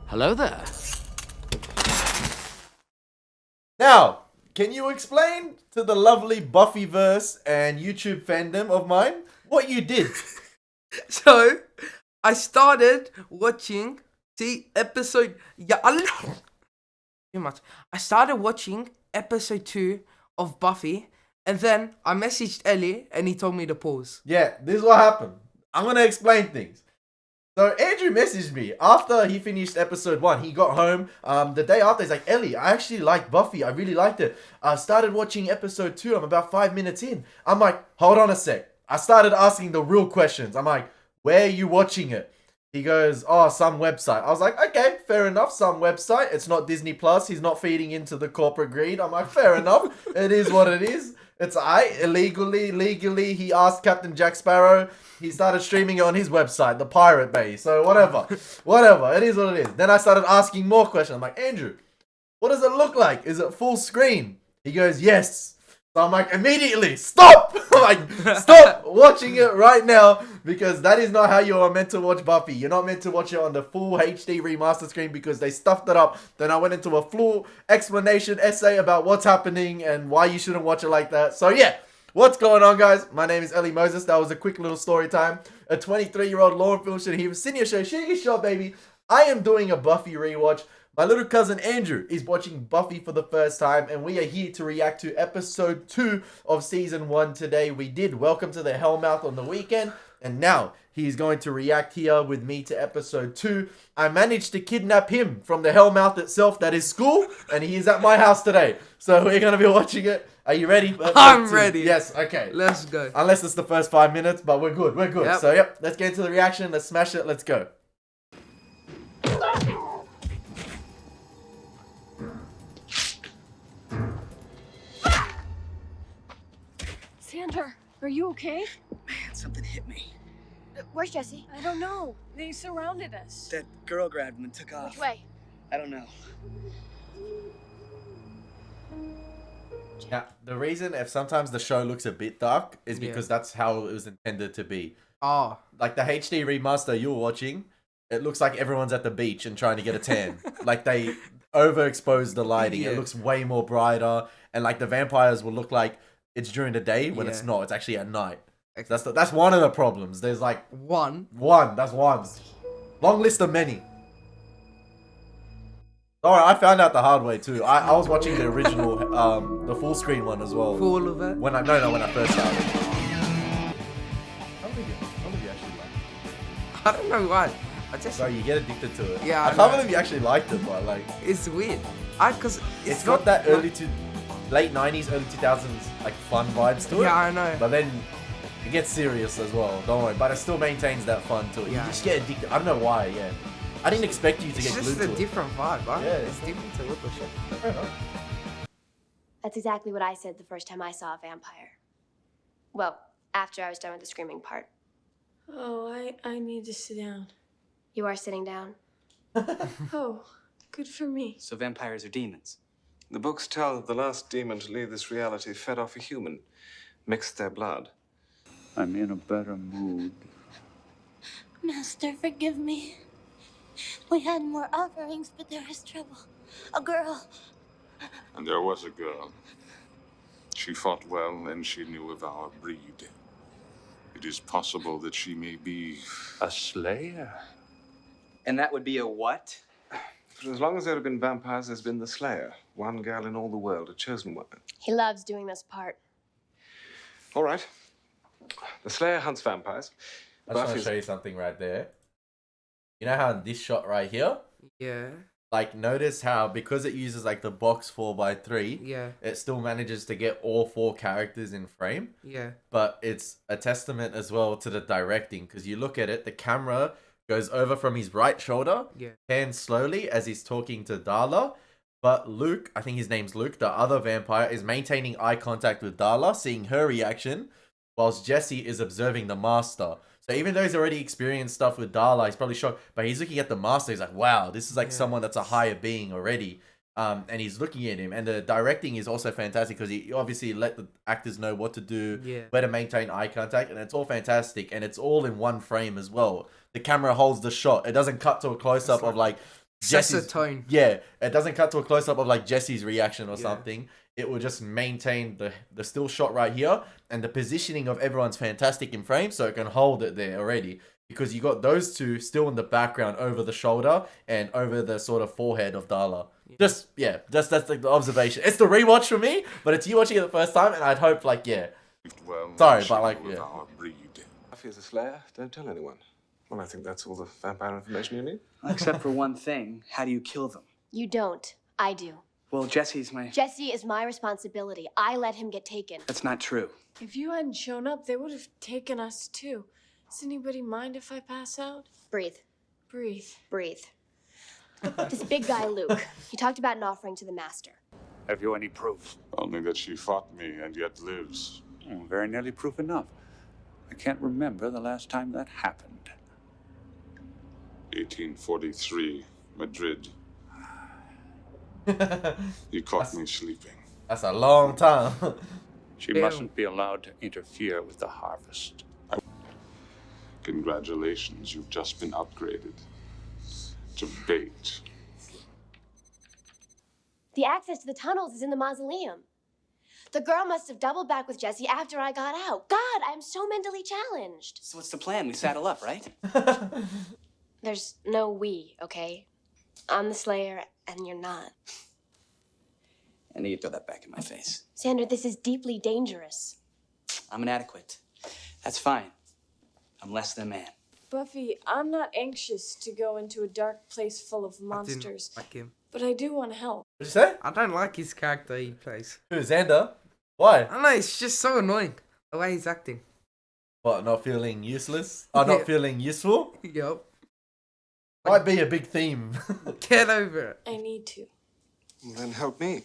Hello there. Now, can you explain to the lovely Buffyverse and YouTube fandom of mine what you did? So, I started watching episode. Too much. I started watching episode 2 of Buffy, and then I messaged Elie, and he told me to pause. Yeah, this is what happened. I'm gonna explain things. So Andrew messaged me after he finished episode 1. He got home the day after. He's like, Elie, I actually liked Buffy. I really liked it. I started watching episode 2. I'm about 5 minutes in. I'm like, hold on a sec. I started asking the real questions. I'm like, where are you watching it? He goes, oh, some website. I was like, okay, fair enough. Some website. It's not Disney Plus. He's not feeding into the corporate greed. I'm like, fair enough. It is what it is. It's legally, he asked Captain Jack Sparrow. He started streaming it on his website, the Pirate Bay. So whatever. It is what it is. Then I started asking more questions. I'm like, Andrew, what does it look like? Is it full screen? He goes, yes. So I'm like, immediately, stop! Stop watching it right now, because that is not how you are meant to watch Buffy. You're not meant to watch it on the full HD remaster screen because they stuffed it up. Then I went into a full explanation essay about what's happening and why you shouldn't watch it like that. So yeah, what's going on, guys? My name is Elie Moses. That was a quick little story time. A 23-year-old law and film student here with Senior Show, Shiggy Shot, baby. I am doing a Buffy rewatch. My little cousin Andrew is watching Buffy for the first time, and we are here to react to episode 2 of season 1 today. We did Welcome to the Hellmouth on the weekend, and now he's going to react here with me to episode 2. I managed to kidnap him from the Hellmouth itself, that is school, and he is at my house today. So we're going to be watching it. Are you ready? I'm ready. Yes, okay. Let's go. Unless it's the first 5 minutes, but we're good. Yep. So yep, let's get into the reaction. Let's smash it. Let's go. Xander, are you okay? Man, something hit me. Where's Jesse? I don't know. They surrounded us. That girl grabbed him and took off. Which way? I don't know. Now, the reason if sometimes the show looks a bit dark is because that's how it was intended to be. Oh. Like the HD remaster you're watching, it looks like everyone's at the beach and trying to get a tan. Like they overexposed the lighting. Yeah. It looks way more brighter, and like the vampires will look like it's during the day when it's not. It's actually at night. That's one of the problems. There's like One. That's one. Long list of many. Alright, I found out the hard way too. I was watching the original, the full screen one as well. Full of it? When I first started. How did you actually like it? I don't know why. I just. So you get addicted to it. Yeah, I I can't know. believe you actually liked it, but like, It's weird. Cause it's got that late 90s, early 2000s like fun vibes to it. Yeah, I know. But then it gets serious as well. Don't worry, but it still maintains that fun to it. Yeah. You just get addicted. I don't know why. Yeah, I didn't expect you to It's get just glued a to it. different vibe, right? Yeah. It's different to look or shit. Fair enough. That's exactly what I said the first time I saw a vampire. Well, after I was done with the screaming part. Oh, I need to sit down. You are sitting down. Oh, good for me. So vampires are demons. The books tell that the last demon to leave this reality fed off a human, mixed their blood. I'm in a better mood. Master, forgive me. We had more offerings, but there is trouble. A girl. And there was a girl. She fought well, and she knew of our breed. It is possible that she may be... A slayer? And that would be a what? For as long as there have been vampires, there's been the Slayer. One girl in all the world, a chosen one. He loves doing this part. All right. The Slayer hunts vampires. I just want to Buffy's- show you something right there. You know how in this shot right here, Yeah. like notice how because it uses like the box 4x3, Yeah. it still manages to get all 4 characters in frame. Yeah. But it's a testament as well to the directing, because you look at it, the camera goes over from his right shoulder, Yeah. pans slowly as he's talking to Darla. But Luke, I think his name's Luke, the other vampire, is maintaining eye contact with Darla, seeing her reaction, whilst Jesse is observing the master. So even though he's already experienced stuff with Darla, he's probably shocked, but he's looking at the master, he's like, wow, this is like someone that's a higher being already. And he's looking at him, and the directing is also fantastic because he obviously let the actors know what to do, where to maintain eye contact, and it's all fantastic, and it's all in one frame as well. The camera holds the shot; it doesn't cut to a close up of like Sets a Jesse's tone. Yeah, it doesn't cut to a close up of like Jesse's reaction or Yeah. something. It will just maintain the still shot right here, and the positioning of everyone's fantastic in frame, so it can hold it there already. Because you got those two still in the background over the shoulder and over the sort of forehead of Darla. Just that's the observation. It's the rewatch for me, but it's you watching it the first time, and I'd hope like Well, Sorry, she but like, knew of yeah. our breed. Buffy is a Slayer. Don't tell anyone. Well, I think that's all the vampire information you need. Except for one thing. How do you kill them? You don't. I do. Well, Jesse's my... Jesse is my responsibility. I let him get taken. That's not true. If you hadn't shown up, they would have taken us too. Does anybody mind if I pass out? Breathe. Breathe. Breathe. This big guy, Luke, he talked about an offering to the master. Have you any proof? Only that she fought me and yet lives. Oh, very nearly proof enough. I can't remember the last time that happened. 1843, Madrid. He caught me sleeping. that's a long time. She Ew. mustn't be allowed to interfere with the harvest. Congratulations, you've just been upgraded to bait. The access to the tunnels is in the mausoleum. The girl must have doubled back with Jesse after I got out. God, I'm so mentally challenged. So what's the plan? We saddle up, right? There's no we, okay? I'm the Slayer, and you're not. I knew you'd throw that back in my face. Sandra, this is deeply dangerous. I'm inadequate. That's fine. I'm less than a man. Buffy, I'm not anxious to go into a dark place full of I didn't monsters, like him. but I do want to help. What'd you say? I don't like his character he plays. Who, Xander? Why? I don't know, it's just so annoying. The way he's acting. What, not feeling useless? Or not Yeah. feeling useful? Yup. Might be a big theme. Get over it. I need to. Well, then help me.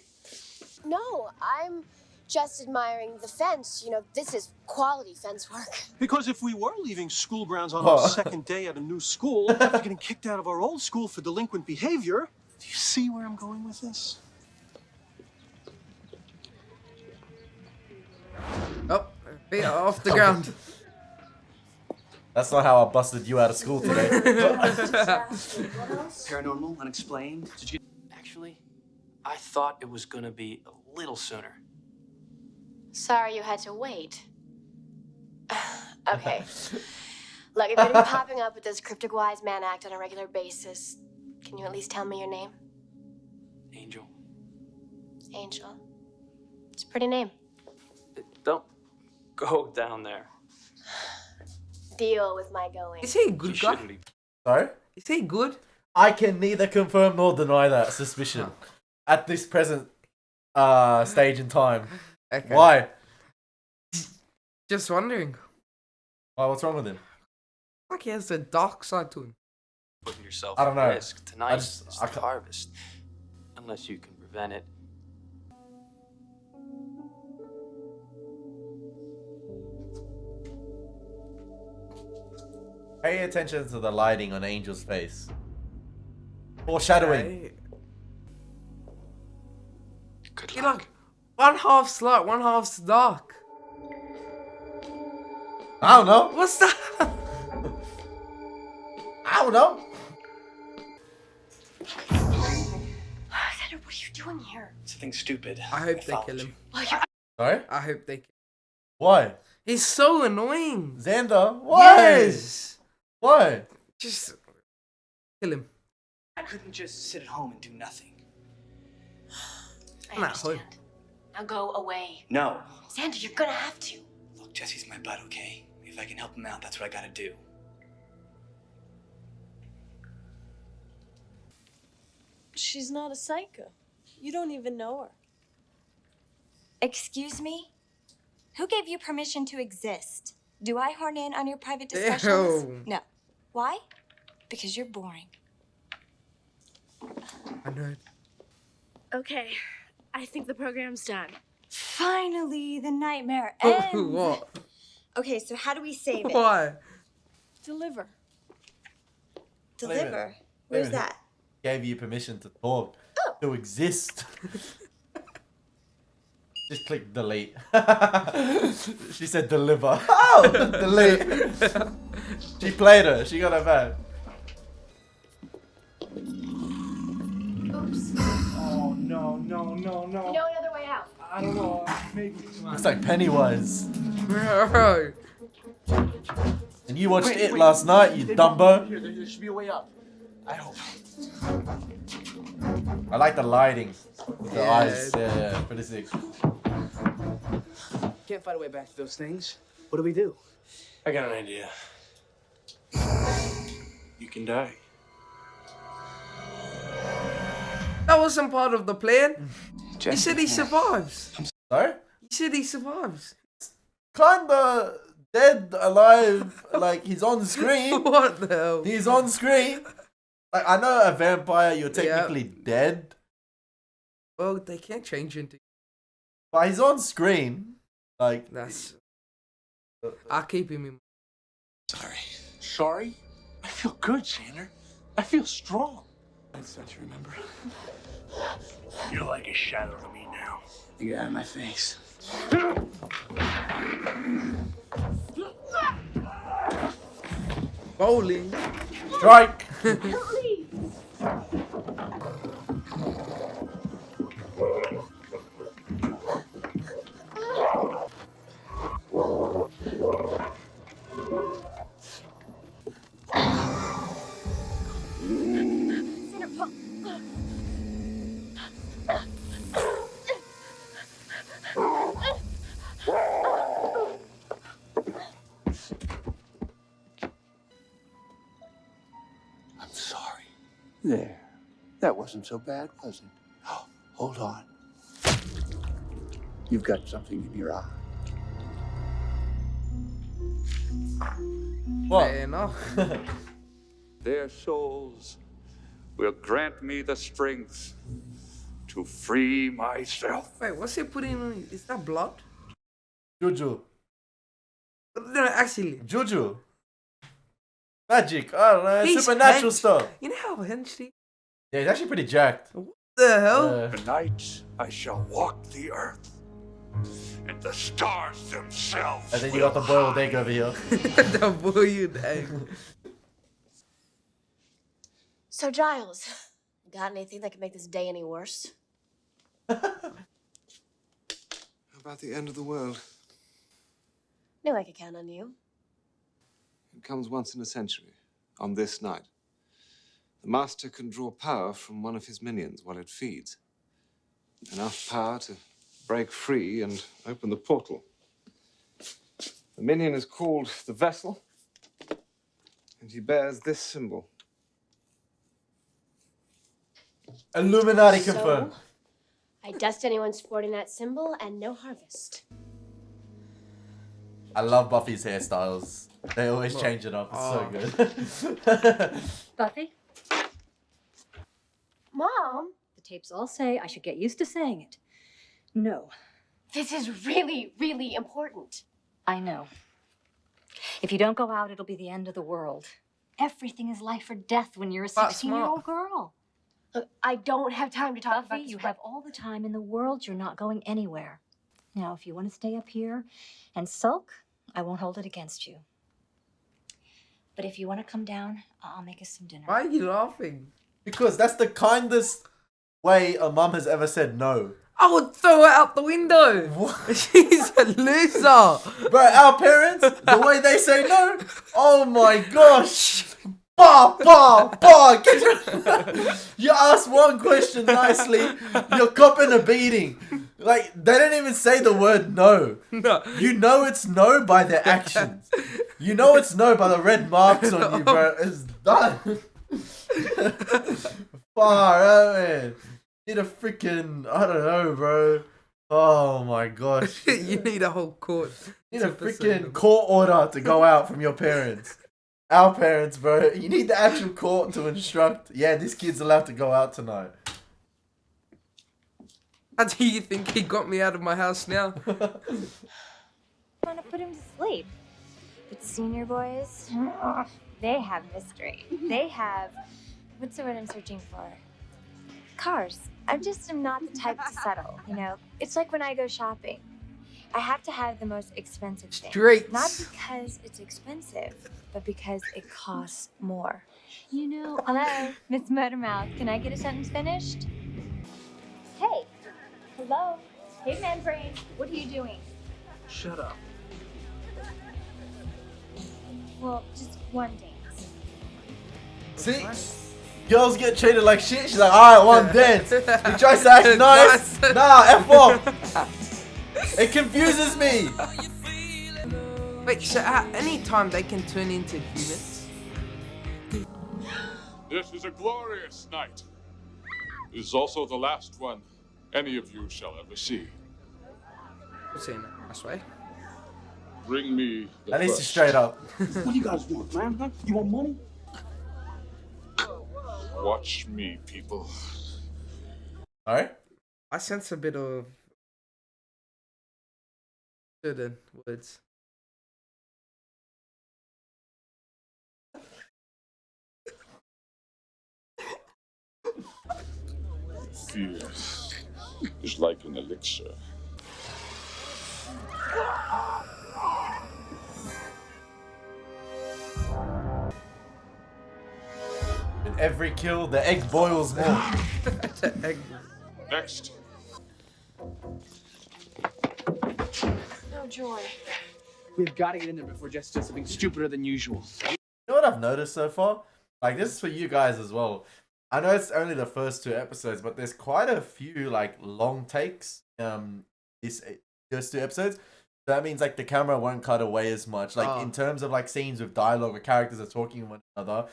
No, I'm just admiring the fence. You know, this is quality fence work. Because if we were leaving school grounds on What? our second day at a new school, after getting kicked out of our old school for delinquent behavior, do you see where I'm going with this? Oh, feet are off the ground. That's not how I busted you out of school today. Paranormal, unexplained. Did you... Actually, I thought it was gonna be a little sooner. Sorry you had to wait. Okay. Look, if you're gonna be popping up with this cryptic wise man act on a regular basis, can you at least tell me your name? Angel. Angel. It's a pretty name. Don't go down there. Deal with my going. Is he a You good guy? shouldn't be. Sorry? Is he good? I can neither confirm nor deny that suspicion at this present stage in time. Okay. Why? Just wondering. Why? What's wrong with him? Like he has a dark side to him. Putting yourself I don't at know. risk. Tonight just- is I the ca- harvest. Unless you can prevent it. Pay attention to the lighting on Angel's face. Foreshadowing. Okay. Good You're luck. like, one half's light, one half's dark. I don't know. What's that? I don't know. Sandra, what are you doing here? Something stupid. I hope they followed kill you. him. Well, you're... Sorry? I hope they kill him. Why? He's so annoying. Xander? Why? Yes. Why? Just kill him. I couldn't just sit at home and do nothing. I I'm at home. understand. Now go away. No. Sandra, you're gonna have to. Look, Jesse's my butt, okay? If I can help him out, that's what I gotta do. She's not a psycho. You don't even know her. Excuse me? Who gave you permission to exist? Do I horn in on your private discussions? Ew. No. Why? Because you're boring. I know. Okay, I think the program's done. Finally, the nightmare ends. What? Okay, so how do we save it? Why? Deliver. Deliver. Wait a Where's minute. that? Gave you permission to talk. To exist. Just click delete. She said deliver. Oh! Delete. She played her. She got her back. Oops. Oh, no. You know another way out. I don't know. Maybe. Looks like Pennywise. Bro. And you watched it last night, you dumbo. Here, there should be a way out. I hope. I like the lighting. With the Yeah. eyes. Yeah, pretty sick. Can't find a way back to those things. What do we do? I got an idea. You can die. That wasn't part of the plan. He said he survives. Sorry? He said he survives. Kinda dead, alive, like he's on screen. What the hell? He's on screen. Like, I know a vampire, you're technically dead, Well, they can't change into. but he's on screen. Like, That's. I'll keep him in. Sorry. Sorry? I feel good, Chandler. I feel strong. That's what you remember. You're like a shadow to me now. You get out of my face. Bowling. strike. I'm sorry. There. That wasn't so bad, was it? Oh, hold on. You've got something in your eye. What? Fair enough. Their souls will grant me the strength to free myself. Wait, what's he putting on? Is that blood? Juju. No, actually. Juju. Magic. I don't know. He's Supernatural hench. stuff. You know how hench he? Yeah, he's actually pretty jacked. What the hell? Tonight I shall walk the earth, and the stars themselves. And then you got the boiled egg over here. The boiled egg. So, Giles, got anything that could make this day any worse? How about the end of the world? Knew I could count on you. It comes once in a century, on this night. The Master can draw power from one of his minions while it feeds. Enough power to break free and open the portal. The minion is called the Vessel, and he bears this symbol. Illuminati confirmed. So, I dust anyone sporting that symbol and no harvest. I love Buffy's hairstyles. They always change it up. It's so good. Buffy, Mom, the tapes all say I should get used to saying it. No. this is really, really important. I know. If you don't go out, it'll be the end of the world. Everything is life or death when you're a That's 16-year-old girl. Look, I don't have time to talk Buffy, about you this. have all the time in the world. You're not going anywhere. Now, if you want to stay up here and sulk, I won't hold it against you. But if you want to come down, I'll make us some dinner. Why are you laughing? Because that's the kindest way a mum has ever said no. I would throw her out the window. She's a loser. Bro, our parents, the way they say no, oh my gosh. Bah, bah, bah. Get your... You ask one question nicely, you're copping a beating. Like, they don't even say the word no. No. You know it's no by their actions. You know it's no by the red marks on you, bro. It's done. Far out, man. Need a freaking, I don't know, bro. Oh my gosh. You need a whole court. You need a freaking court order to go out from your parents. Our parents, bro. You need the actual court to instruct, yeah, this kid's allowed to go out tonight. How do you think he got me out of my house now? I want to put him to sleep. But senior boys, they have mystery. They have, what's the word I'm searching for? Cars. I just am not the type to settle, you know? It's like when I go shopping. I have to have the most expensive thing. Streets. Not because it's expensive, but because it costs more. You know, hello, Miss Motormouth. Can I get a sentence finished? Hey, hello. Hey, man brain. What are you doing? Shut up. Well, just one dance. See? Girls get treated like shit. She's like, alright, one dance. He tries to act nice. Nah, F off. It confuses me. Wait, so at any time they can turn into humans? This is a glorious night. It is also the last one any of you shall ever see. What's in it? I swear. Bring me the At least first. he's straight up. What do you guys want, man? Huh? You want money? Watch me, people. Alright? I sense a bit of certain words. Fear is like an elixir. With every kill, the egg boils more. The egg. Next. No joy. We've got to get in there before Jess does something stupider than usual. You know what I've noticed so far? Like, this is for you guys as well. I know it's only the first 2 episodes, but there's quite a few, like, long takes, these first 2 episodes. So that means, like, the camera won't cut away as much. Like, in terms of, like, scenes with dialogue where characters are talking to one another,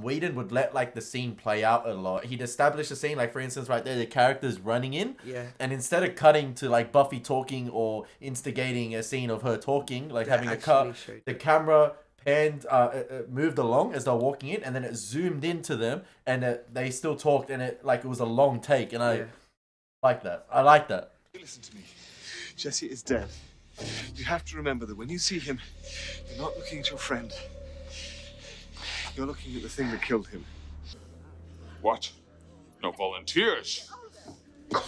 Whedon would let, like, the scene play out a lot. He'd establish a scene, like, for instance, right there, the character's running in. Yeah. And instead of cutting to, like, Buffy talking or instigating a scene of her talking, like, having a cut, the camera panned, moved along as they're walking in, and then it zoomed into them, and they still talked, and it was a long take, and I like that. I like that. Listen to me. Jesse is dead. You have to remember that when you see him, you're not looking at your friend. You're looking at the thing that killed him. What? No volunteers?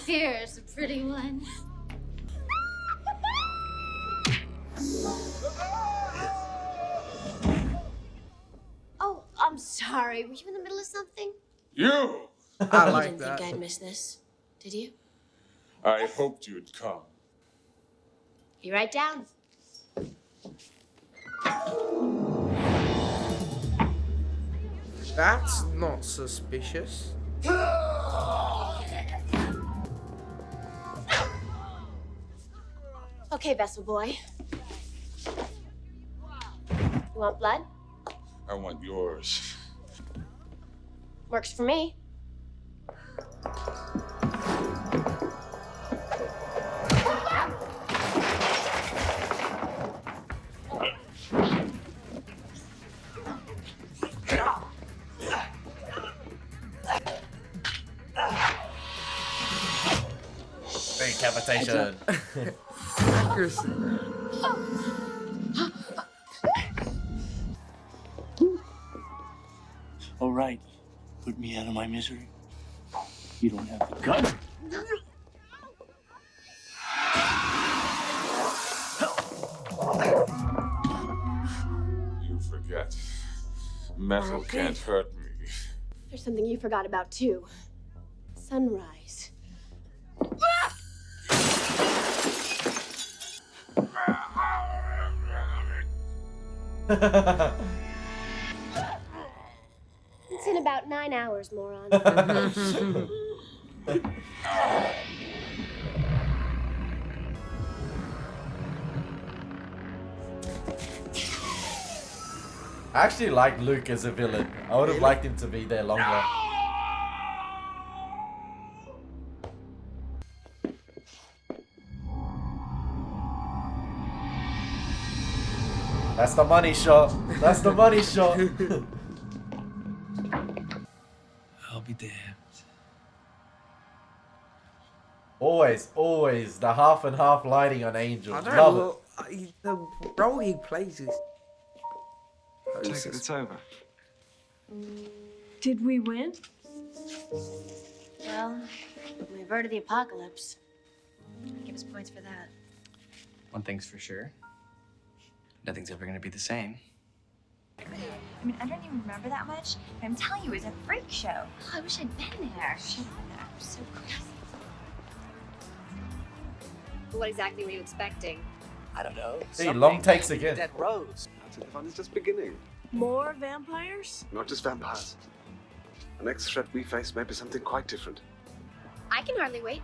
Here's a pretty one. Oh, I'm sorry. Were you in the middle of something? You! I You like didn't that. think I'd miss this, did you? I hoped you'd come. You write down. That's not suspicious. Okay, Vessel Boy. You want blood? I want yours. Works for me. Decapitation. Accuracy. All right. Put me out of my misery. You don't have the gun. You forget. Metal can't hurt me. There's something you forgot about, too. Sunrise. It's in about 9 hours, moron. I actually like Luke as a villain. I would have liked him to be there longer. That's the money shot. That's the money shot. I'll be damned. Always, always the half and half lighting on Angel. I don't Love know. The role he plays is. Take it, it's over. Did we win? Well, we averted the apocalypse. Give us points for that. One thing's for sure. Nothing's ever gonna be the same. I mean, I don't even remember that much, but I'm telling you, it was a freak show. I wish I'd been there. Should have been there. It was so crazy. What exactly were you expecting? I don't know. Hey, long takes again. Dead Rose. The fun is just beginning. More vampires? Not just vampires. The next threat we face may be something quite different. I can hardly wait.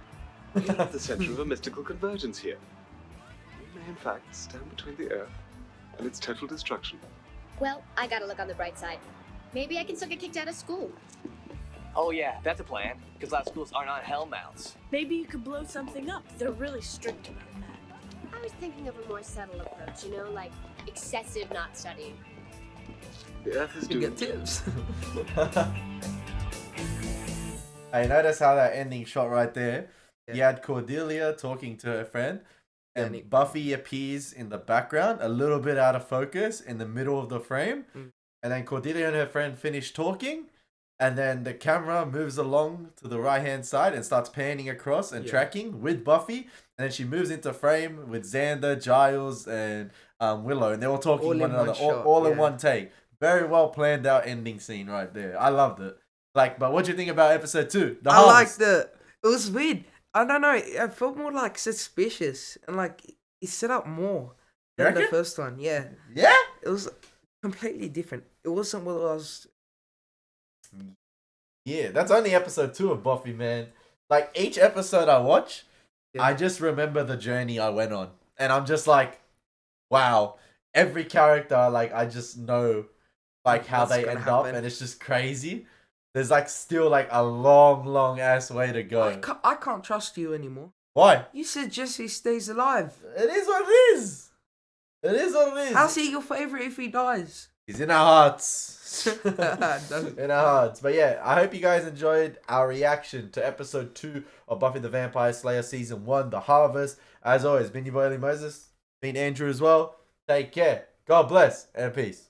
We're at the center of a mystical convergence here. We may, in fact, stand between the Earth and its total destruction. Well, I gotta look on the bright side. Maybe I can still get kicked out of school. Oh yeah, that's a plan. Because a lot of schools aren't on hellmouths. Maybe you could blow something up. They're really strict about that. I was thinking of a more subtle approach, you know, like excessive not studying. The Earth is You doomed. get tips. I notice how that ending shot right there. You had Cordelia talking to her friend, and Buffy appears in the background, a little bit out of focus, in the middle of the frame. And then Cordelia and her friend finish talking, and then the camera moves along to the right-hand side and starts panning across and tracking with Buffy. And then she moves into frame with Xander, Giles, and Willow, and they're all talking All to one in one another, shot, all in yeah. one take. Very well planned out ending scene right there. I loved it. Like, but what do you think about episode 2? The I Harvest? liked it. It was weird. I don't know. I felt more like suspicious and like it set up more You than the reckon? first one. Yeah. Yeah? It was completely different. It wasn't what I was. Yeah, that's only episode 2 of Buffy, man. Like, each episode I watch, I just remember the journey I went on. And I'm just like, wow. Every character, like, I just know, like, how What's they gonna end up, happen. and it's just crazy. There's, like, still, like, a long ass way to go. I can't trust you anymore. Why? You said Jesse stays alive. It is what it is. It is what it is. How's he your favorite if he dies? He's in our hearts. No. In our hearts. But yeah, I hope you guys enjoyed our reaction to episode 2 of Buffy the Vampire Slayer season 1, The Harvest. As always, been your boy Elie Moses, been Andrew as well. Take care. God bless and peace.